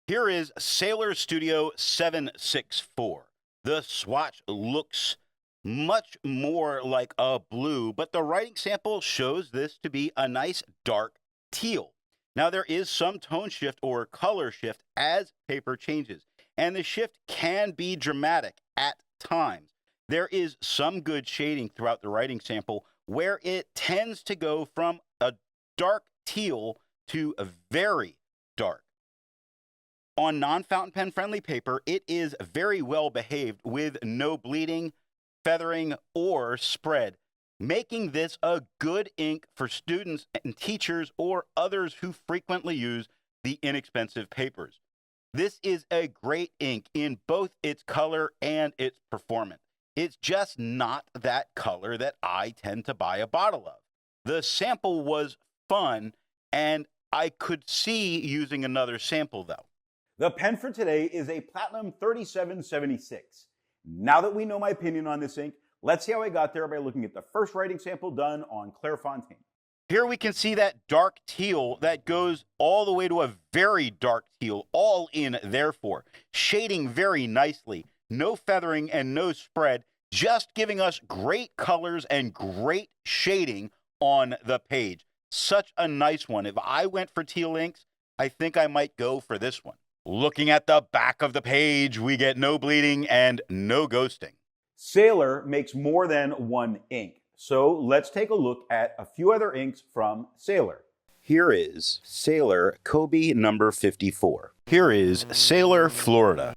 Here is Sailor Studio 764. The swatch looks much more like a blue, but the writing sample shows this to be a nice dark teal. Now, there is some tone shift or color shift as paper changes, and the shift can be dramatic at times. There is some good shading throughout the writing sample where it tends to go from a dark teal to a very dark. On non-fountain pen friendly paper, it is very well behaved with no bleeding, feathering, or spread, making this a good ink for students and teachers or others who frequently use the inexpensive papers. This is a great ink in both its color and its performance. It's just not that color that I tend to buy a bottle of. The sample was fun, and I could see using another sample though. The pen for today is a Platinum 3776. Now that we know my opinion on this ink, let's see how I got there by looking at the first writing sample done on Clairfontaine. Here we can see that dark teal that goes all the way to a very dark teal, all in therefore, shading very nicely, no feathering and no spread, just giving us great colors and great shading on the page. Such a nice one. If I went for teal inks, I think I might go for this one. Looking at the back of the page, we get no bleeding and no ghosting. Sailor makes more than one ink, so let's take a look at a few other inks from Sailor. Here is Sailor Kobe number 54. Here is Sailor Florida.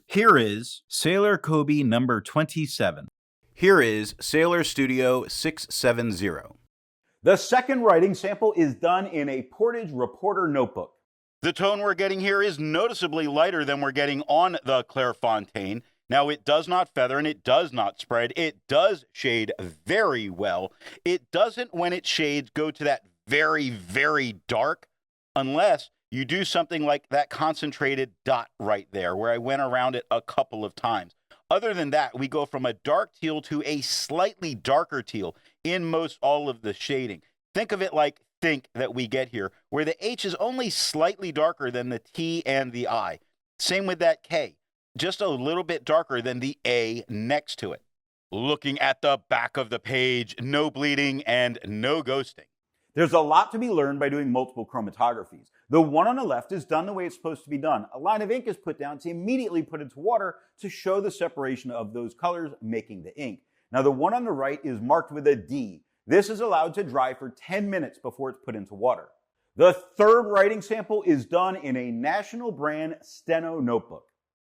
Here is Sailor Kobe number 27. Here is Sailor Studio 670. The second writing sample is done in a Portage Reporter notebook. The tone we're getting here is noticeably lighter than we're getting on the Clairfontaine. Now, it does not feather and it does not spread. It does shade very well. It doesn't, when it shades, go to that very, very dark, unless you do something like that concentrated dot right there, where I went around it a couple of times. Other than that, we go from a dark teal to a slightly darker teal in most all of the shading. Think of it like think that we get here, where the H is only slightly darker than the T and the I. Same with that K, just a little bit darker than the A next to it. Looking at the back of the page, no bleeding and no ghosting. There's a lot to be learned by doing multiple chromatographies. The one on the left is done the way it's supposed to be done. A line of ink is put down to immediately put into water to show the separation of those colors, making the ink. Now the one on the right is marked with a D. This is allowed to dry for 10 minutes before it's put into water. The third writing sample is done in a national brand Steno notebook.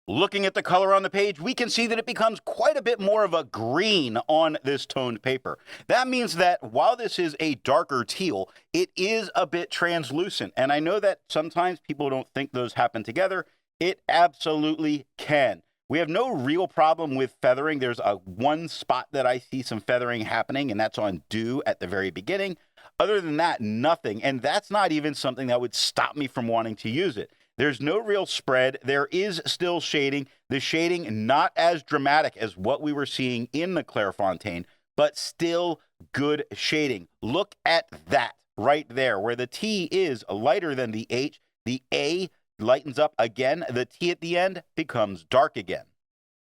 Looking at the color on the page, we can see that it becomes quite a bit more of a green on this toned paper. That means that while this is a darker teal, it is a bit translucent. And I know that sometimes people don't think those happen together. It absolutely can. We have no real problem with feathering. There's one spot that I see some feathering happening, and that's on dew at the very beginning. Other than that, nothing. And that's not even something that would stop me from wanting to use it. There's no real spread. There is still shading. The shading not as dramatic as what we were seeing in the Clairfontaine, but still good shading. Look at that right there, where the T is lighter than the H. The A lightens up again. The T at the end becomes dark again.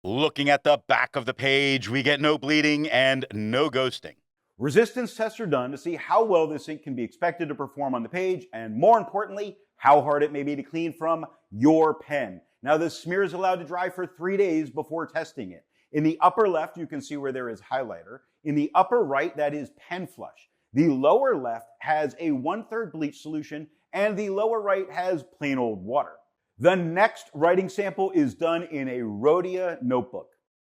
Looking at the back of the page, we get no bleeding and no ghosting. Resistance tests are done to see how well this ink can be expected to perform on the page, and more importantly, how hard it may be to clean from your pen. Now, the smear is allowed to dry for 3 days before testing it. In the upper left, you can see where there is highlighter. In the upper right, that is pen flush. The lower left has a 1/3 bleach solution, and the lower right has plain old water. The next writing sample is done in a Rhodia notebook.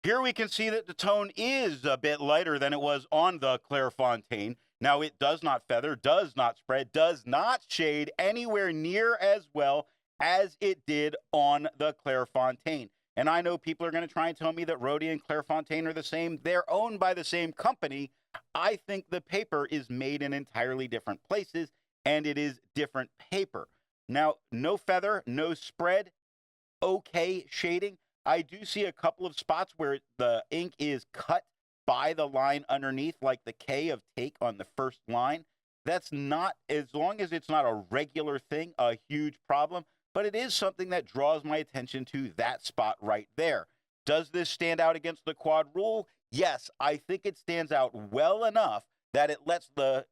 Here we can see that the tone is a bit lighter than it was on the Clairfontaine. Now, it does not feather, does not spread, does not shade anywhere near as well as it did on the Clairfontaine. And I know people are going to try and tell me that Rhodia and Clairfontaine are the same. They're owned by the same company. I think the paper is made in entirely different places, and it is different paper. Now, no feather, no spread, okay shading. I do see a couple of spots where the ink is cut by the line underneath, like the K of take on the first line. That's not, as long as it's not a regular thing, a huge problem. but it is something that draws my attention to that spot right there. Does this stand out against the quad rule? Yes, I think it stands out well enough that it lets the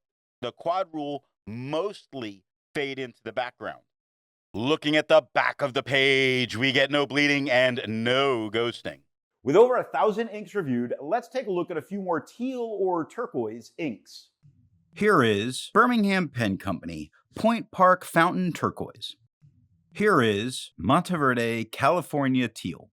quad rule mostly fade into the background. Looking at the back of the page, we get no bleeding and no ghosting. With over 1,000 inks reviewed, let's take a look at a few more teal or turquoise inks. Here is Birmingham Pen Company, Point Park Fountain Turquoise. Here is Monteverde California Teal.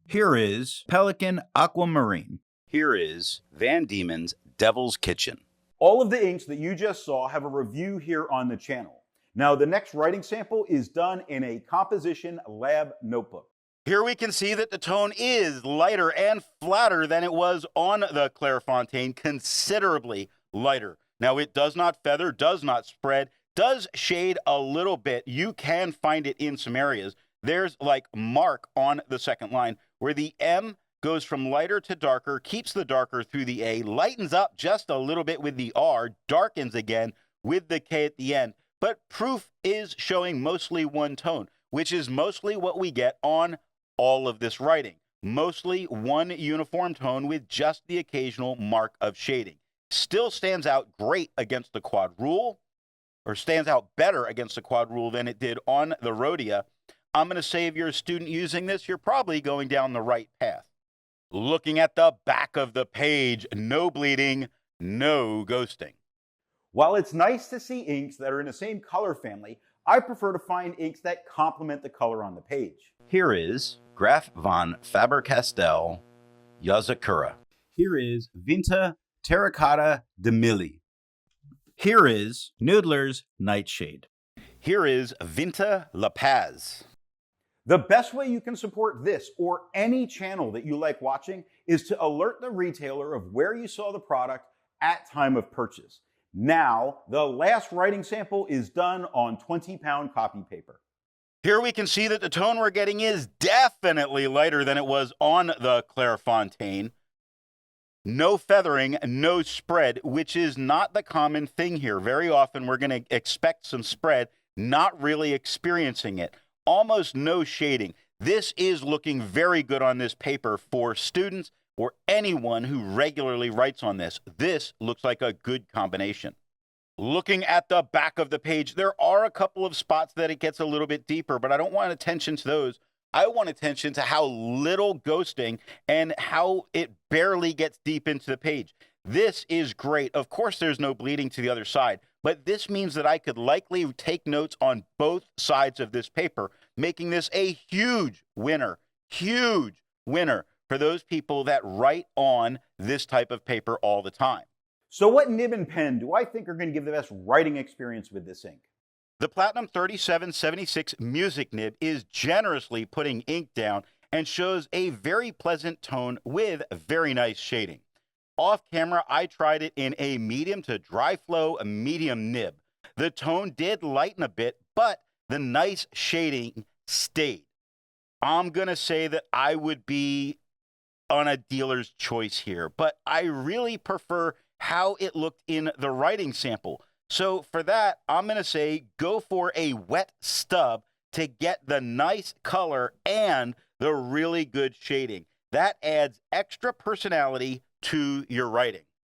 Here is Pelican Aquamarine. Here is Van Diemen's Devil's Kitchen. All of the inks that you just saw have a review here on the channel. Now, the next writing sample is done in a composition lab notebook. Here we can see that the tone is lighter and flatter than it was on the Clairfontaine, considerably lighter. Now, it does not feather, does not spread, does shade a little bit. You can find it in some areas. There's like mark on the second line where the M goes from lighter to darker, keeps the darker through the A, lightens up just a little bit with the R, darkens again with the K at the end. But proof is showing mostly one tone, which is mostly what we get on all of this writing. Mostly one uniform tone with just the occasional mark of shading. Still stands out great against the quad rule, or stands out better against the quad rule than it did on the Rhodia. I'm going to say if you're a student using this, you're probably going down the right path. Looking at the back of the page, no bleeding, no ghosting. While it's nice to see inks that are in the same color family, I prefer to find inks that complement the color on the page. Here is Graf von Faber-Castell Yazakura. Here is Vinta Terracotta de Milli. Here is Noodler's Nightshade. Here is Vinta La Paz. The best way you can support this or any channel that you like watching is to alert the retailer of where you saw the product at time of purchase. Now, the last writing sample is done on 20-pound copy paper. Here we can see that the tone we're getting is definitely lighter than it was on the Clairfontaine. No feathering, no spread, which is not the common thing here. Very often we're going to expect some spread, not really experiencing it. Almost no shading. This is looking very good on this paper for students or anyone who regularly writes on this. This looks like a good combination. Looking at the back of the page, there are a couple of spots that it gets a little bit deeper, but I don't want attention to those. I want attention to how little ghosting and how it barely gets deep into the page. This is great. Of course, there's no bleeding to the other side, but this means that I could likely take notes on both sides of this paper, making this a huge winner for those people that write on this type of paper all the time. So what nib and pen do I think are going to give the best writing experience with this ink? The Platinum 3776 Music Nib is generously putting ink down and shows a very pleasant tone with very nice shading. Off camera, I tried it in a medium to dry flow medium nib. The tone did lighten a bit, but the nice shading stayed. I'm going to say that I would be on a dealer's choice here, but I really prefer how it looked in the writing sample. So for that, I'm going to say go for a wet stub to get the nice color and the really good shading. That adds extra personality to your writing.